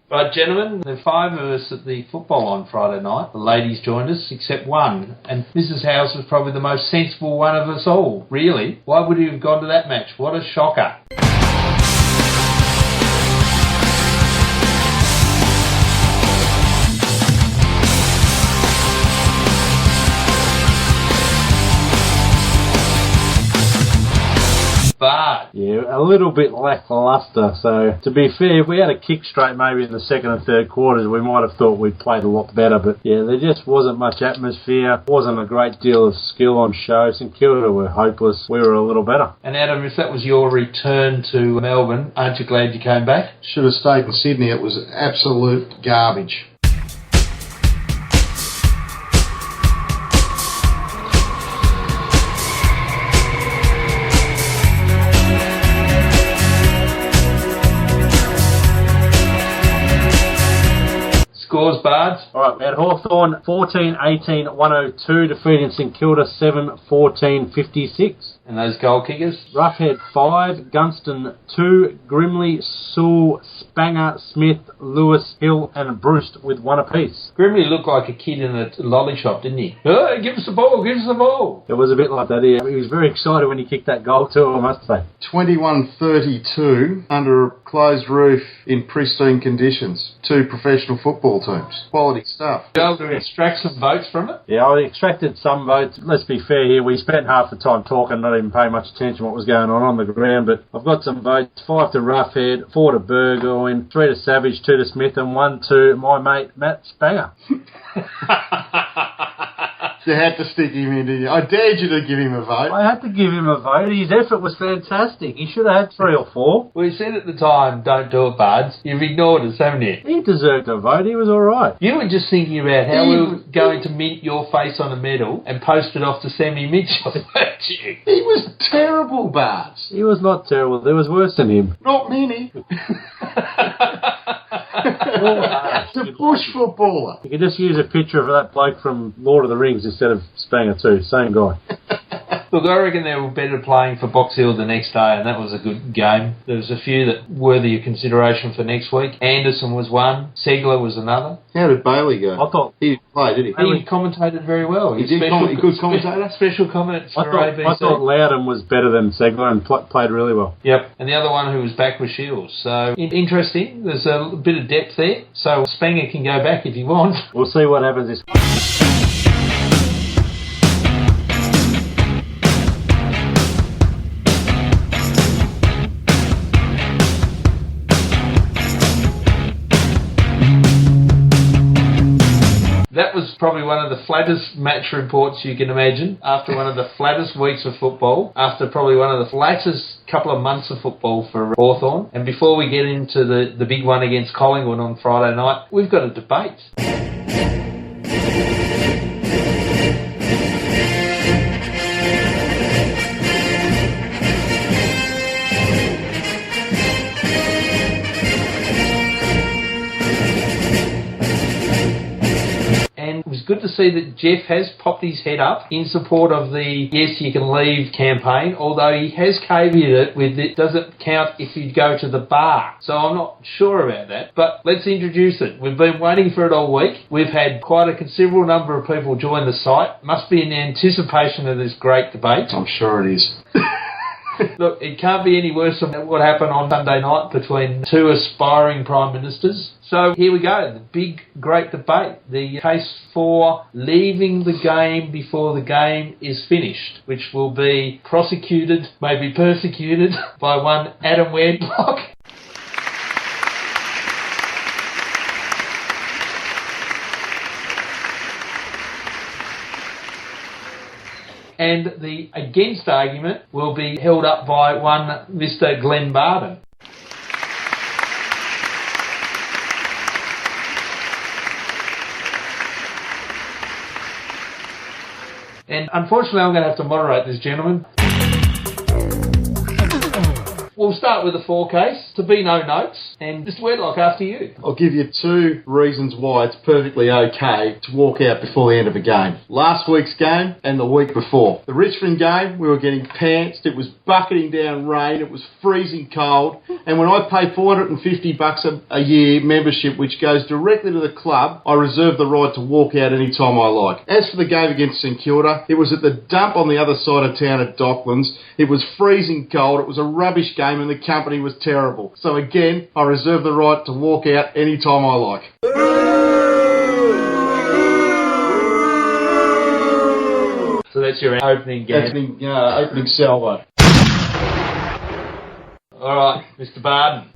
Right, gentlemen, there were 5 of us at the football on Friday night. The ladies joined us, except one. And Mrs. House was probably the most sensible one of us all. Really? Why would you have gone to that match? What a shocker. Bards. Yeah, a little bit lacklustre. So, to be fair, if we had a kick straight maybe in the second and third quarters, we might have thought we'd played a lot better. But yeah, there just wasn't much atmosphere. Wasn't a great deal of skill on show. St Kilda were hopeless. We were a little better. And Adam, if that was your return to Melbourne, aren't you glad you came back? Should have stayed in Sydney. It was absolute garbage. Scores, Bards. All right, at Hawthorn, 14-18-102, defeating St Kilda 7-14-56. And those goal kickers? Roughhead 5, Gunston 2, Grimley, Sewell, Spanger, Smith, Lewis, Hill and Bruce with 1 apiece. Grimley looked like a kid in a lolly shop, didn't he? Hey, give us the ball, give us the ball. It was a bit like that. He was very excited when he kicked that goal too, I must say. 21-32 under a closed roof in pristine conditions. 2 professional football teams. Quality stuff. Were you able to extract some votes from it? Yeah, I extracted some votes. Let's be fair here, we spent half the time talking, not even paying much attention to what was going on the ground, but I've got some votes. 5 to Roughhead, 4 to Burgoyne, 3 to Savage, 2 to Smith and 1 to my mate Matt Spanger. You had to stick him in, didn't you? I dared you to give him a vote. I had to give him a vote. His effort was fantastic. He should have had 3 or 4. We said at the time, don't do it, Bards. You've ignored us, haven't you? He deserved a vote. He was all right. You were just thinking about how we were going to mint your face on a medal and post it off to Sammy Mitchell, weren't you? He was terrible, Bards. He was not terrible. There was worse than him. Not many. It's a bush footballer. You could just use a picture of that bloke from Lord of the Rings instead of Spanger too. Same guy. Look, I reckon they were better playing for Box Hill the next day, and that was a good game. There was a few that worthy of consideration for next week. Anderson was one. Segler was another. How did Bailey go? I thought he didn't play, did he? He commentated very well. He did good commentator? Special comments for ABC. I thought Loudon was better than Segler and played really well. Yep. And the other one who was back was Shields. So, interesting. There's a bit of depth there. So, Spanger can go back if he wants. We'll see what happens this week. That was probably one of the flattest match reports you can imagine. After one of the flattest weeks of football, after probably one of the flattest couple of months of football for Hawthorn. And before we get into the big one against Collingwood on Friday night, we've got a debate. It was good to see that Jeff has popped his head up in support of the Yes You Can Leave campaign, although he has caveated it with it doesn't count if you go to the bar. So I'm not sure about that, but let's introduce it. We've been waiting for it all week. We've had quite a considerable number of people join the site. Must be in anticipation of this great debate. I'm sure it is. Look, it can't be any worse than what happened on Sunday night between 2 aspiring Prime Ministers. So here we go, the big, great debate. The case for leaving the game before the game is finished, which will be prosecuted, maybe persecuted, by one Adam Wedlock. And the against argument will be held up by one Mr. Glenn Barden. And unfortunately, I'm going to have to moderate this gentleman. We'll start with the four case. To be no notes. And Mr. Wedlock, after you. I'll give you 2 reasons why it's perfectly okay to walk out before the end of a game. Last week's game and the week before. The Richmond game, we were getting pantsed. It was bucketing down rain. It was freezing cold. And when I pay $450 a year membership, which goes directly to the club, I reserve the right to walk out any time I like. As for the game against St Kilda, it was at the dump on the other side of town at Docklands. It was freezing cold. It was a rubbish game and the company was terrible. So again, I reserve the right to walk out any time I like. So that's your opening game. Opening salvo. All right, Mr. Barden.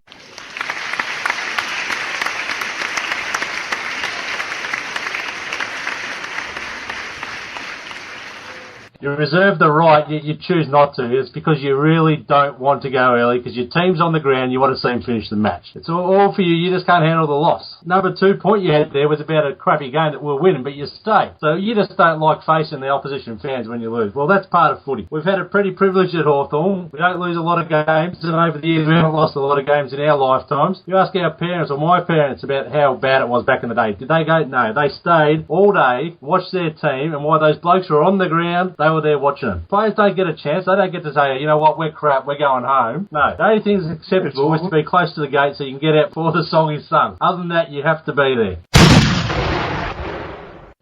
You reserve the right, you choose not to. It's because you really don't want to go early because your team's on the ground, you want to see them finish the match. It's all for you, you just can't handle the loss. Number 2 point you had there was about a crappy game that we're winning, but you stayed. So you just don't like facing the opposition fans when you lose. Well, that's part of footy. We've had it pretty privileged at Hawthorn. We don't lose a lot of games, and over the years we haven't lost a lot of games in our lifetimes. You ask our parents or my parents about how bad it was back in the day. Did they go? No. They stayed all day, watched their team, and while those blokes were on the ground, they were there watching them. Players don't get a chance. They don't get to say, you know what, we're crap, we're going home. No. The only thing that's acceptable is to be close to the gate so you can get out before the song is sung. Other than that, you have to be there.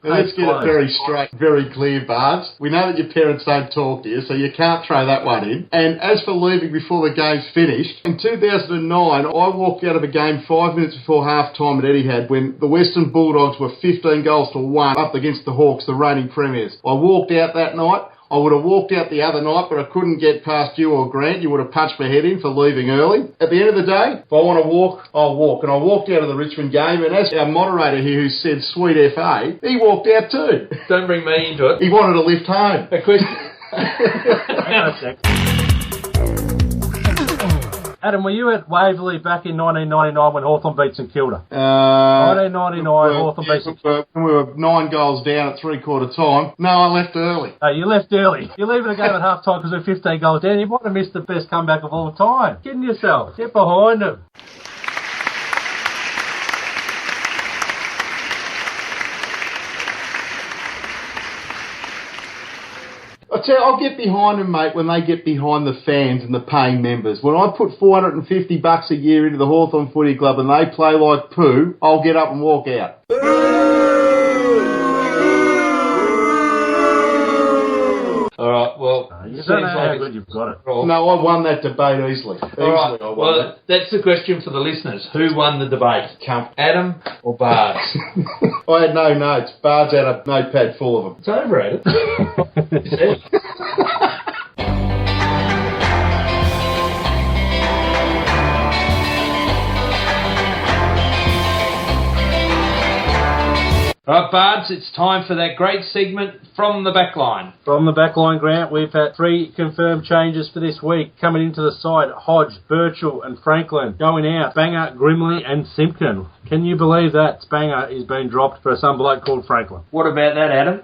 Now let's get it very straight, very clear, Bards. We know that your parents don't talk to you, so you can't throw that one in. And as for leaving before the game's finished, in 2009, I walked out of a game 5 minutes before half-time at Etihad when the Western Bulldogs were 15 goals to 1 up against the Hawks, the reigning premiers. I walked out that night. I would have walked out the other night, but I couldn't get past you or Grant. You would have punched my head in for leaving early. At the end of the day, if I want to walk, I'll walk. And I walked out of the Richmond game, and as our moderator here who said sweet FA, he walked out too. Don't bring me into it. He wanted to lift home. A question. Hang on a sec. Adam, were you at Waverley back in 1999 when Hawthorn beat St Kilda? 1999, Hawthorn beat St Kilda. When we were 9 goals down at three-quarter time. No, I left early. Oh, you left early. You're leaving a game at half-time because we're 15 goals down. You might have missed the best comeback of all time. Kidding yourself. Get behind them. I'll get behind them, mate, when they get behind the fans and the paying members. When I put $450 a year into the Hawthorn Footy Club and they play like poo, I'll get up and walk out. All right, well... you don't know how good you've got it. No, I won that debate easily. All right, well, that's the question for the listeners. Who won the debate? Adam or Bards? I had no notes. Bards had a notepad full of them. It's overrated. Right, Bards, it's time for that great segment from the backline. From the backline, Grant, we've had 3 confirmed changes for this week. Coming into the side, Hodge, Birchall and Franklin. Going out, Banger, Grimley and Simpkin. Can you believe that Banger is being dropped for some bloke called Franklin? What about that, Adam?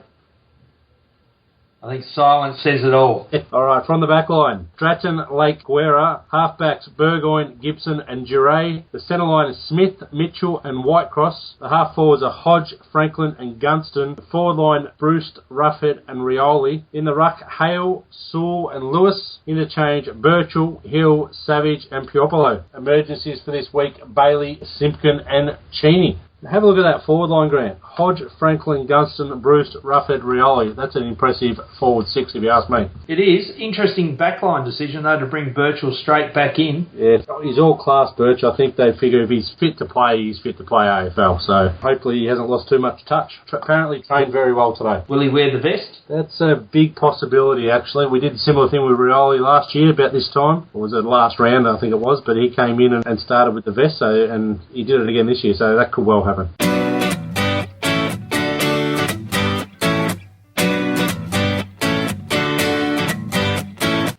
I think silence says it all. All right, from the back line, Stratton, Lake, Guerra, halfbacks, Burgoyne, Gibson and Giray. The centre line is Smith, Mitchell and Whitecross. The half forwards are Hodge, Franklin and Gunston. The forward line, Bruce, Ruffhead and Rioli. In the ruck, Hale, Sewell and Lewis. Interchange, Birchall, Hill, Savage and Piopolo. Emergencies for this week, Bailey, Simpkin and Cheney. Have a look at that forward line, Grant. Hodge, Franklin, Gunston, Bruce, Ruffhead, Rioli. That's an impressive forward 6 if you ask me. It is. Interesting backline decision, though, to bring Birchall straight back in. Yeah, he's all class, Birch. I think they figure if he's fit to play, he's fit to play AFL. So hopefully he hasn't lost too much touch. Apparently trained very well today. Will he wear the vest? That's a big possibility, actually. We did a similar thing with Rioli last year about this time. Or was it last round, I think it was. But he came in and started with the vest, and he did it again this year. So that could well happen.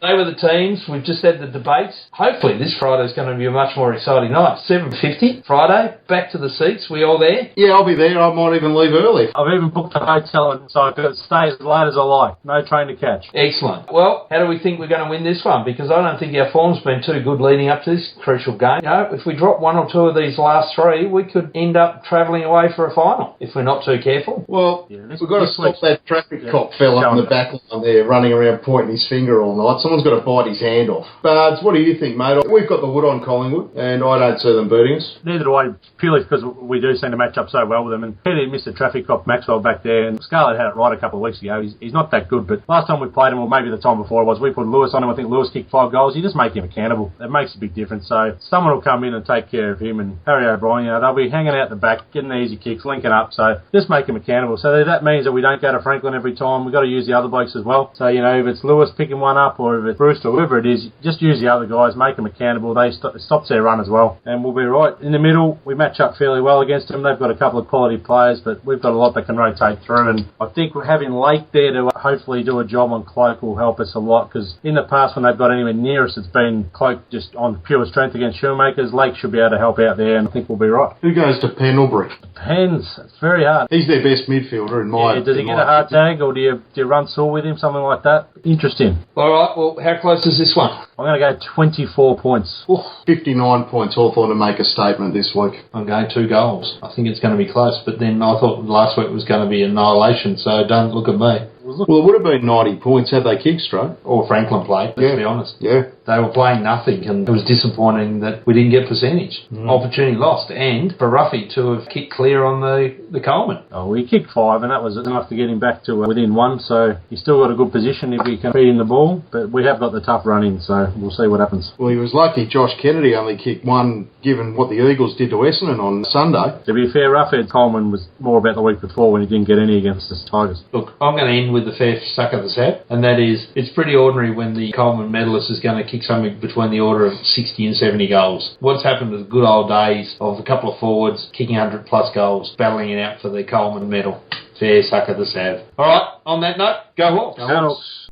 They were the teams. We've just had the debates. Hopefully this Friday's going to be a much more exciting night. 7:50 Friday, back to the seats. We all there? Yeah, I'll be there. I might even leave early. I've even booked a hotel so I can stay as late as I like. No train to catch. Excellent. Well, how do we think we're going to win this one? Because I don't think our form's been too good leading up to this crucial game. You know, if we drop one or two of these last three, we could end up travelling away for a final if we're not too careful. Well, we've got to stop that traffic cop fella on the back line there running around pointing his finger all night. Someone's got to bite his hand off. Bards, what do you think, mate? We've got the wood on Collingwood, and I don't see them beating us. Neither do I, purely because we do seem to match up so well with them. And Peter missed a traffic cop, Maxwell, back there, and Scarlett had it right a couple of weeks ago. He's not that good, but last time we played him, or maybe the time before it was, we put Lewis on him. I think Lewis kicked 5 goals. You just make him accountable. It makes a big difference. So someone will come in and take care of him. And Harry O'Brien, they'll be hanging out the back, getting the easy kicks, linking up. So just make him accountable. So that means that we don't go to Franklin every time. We've got to use the other blokes as well. So, you know, if it's Lewis picking one up or if it's Bruce or whoever it is, just use the other guys, make them accountable. They stops their run as well. And we'll be right. In the middle, we match up fairly well against them. They've got a couple of quality players, but we've got a lot that can rotate through. And I think having Lake there to hopefully do a job on Cloak will help us a lot, because in the past when they've got anywhere near us, it's been Cloak just on pure strength against Shoemakers. Lake should be able to help out there, and I think we'll be right. Who goes to Pendlebury? Depends. It's very hard. He's their best midfielder in my... Yeah, does he get a hard tag, or do you run Saul with him, something like that? Interesting. All right, well, how close is this one? I'm going to go 24 points. Oof, 59 points, Hawthorn to make a statement this week. I'm going 2 goals. I think it's going to be close, but then I thought last week was going to be annihilation, so don't look at me. Well, it would have been 90 points had they kicked straight. Or Franklin played, let's be honest. Yeah. They were playing nothing, and it was disappointing that we didn't get percentage. Opportunity lost. And for Ruffy to have kicked clear on the Coleman. Oh, we kicked 5, and that was enough to get him back to within 1, so he's still got a good position if we can feed him the ball, but we have got the tough run in, so we'll see what happens. Well, he was lucky Josh Kennedy only kicked 1, given what the Eagles did to Essendon on Sunday. To be fair, Roughhead Coleman was more about the week before when he didn't get any against the Tigers. Look, I'm going to end with the fair suck of the sap, and that is, it's pretty ordinary when the Coleman medalist is going to kick something between the order of 60 and 70 goals. What's happened to the good old days of a couple of forwards kicking 100 plus goals, battling it out for the Coleman medal? Fair suck of the sav. All right, on that note, go Hawks. Go Hawks.